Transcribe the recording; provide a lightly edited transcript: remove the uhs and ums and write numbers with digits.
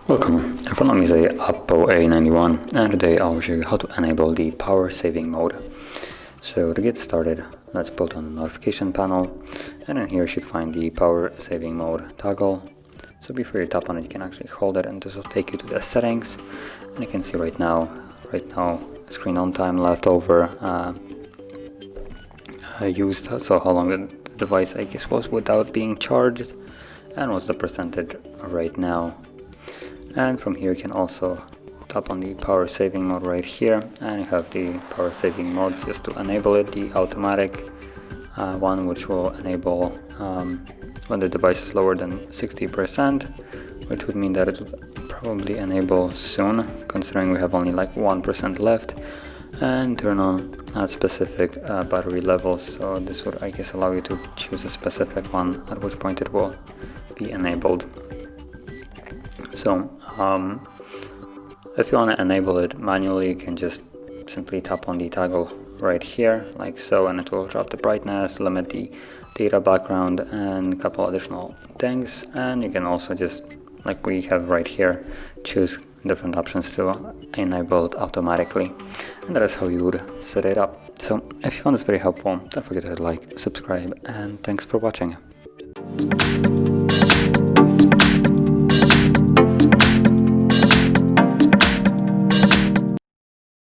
Welcome, in front of me is a Oppo A91, and today I'll show you how to enable the power saving mode. So to get started, let's put on the notification panel, and in here you should find the power saving mode toggle. So before you tap on it, you can actually hold it, and this will take you to the settings. And you can see right now screen on time left over used, so how long the device I guess was without being charged, and what's the percentage right now. And from here you can also tap on the power saving mode right here, and you have the power saving modes just to enable it, the automatic one, which will enable when the device is lower than 60%, which would mean that it will probably enable soon, considering we have only like 1% left, and turn on at specific battery levels. So this would, I guess, allow you to choose a specific one, at which point it will be enabled. So if you want to enable it manually, you can just simply tap on the toggle right here like so, and it will drop the brightness, limit the data background, and a couple additional things. And you can also just, like we have right here, choose different options to enable it automatically, and that is how you would set it up. So if you found this very helpful, don't forget to like, subscribe, and thanks for watching.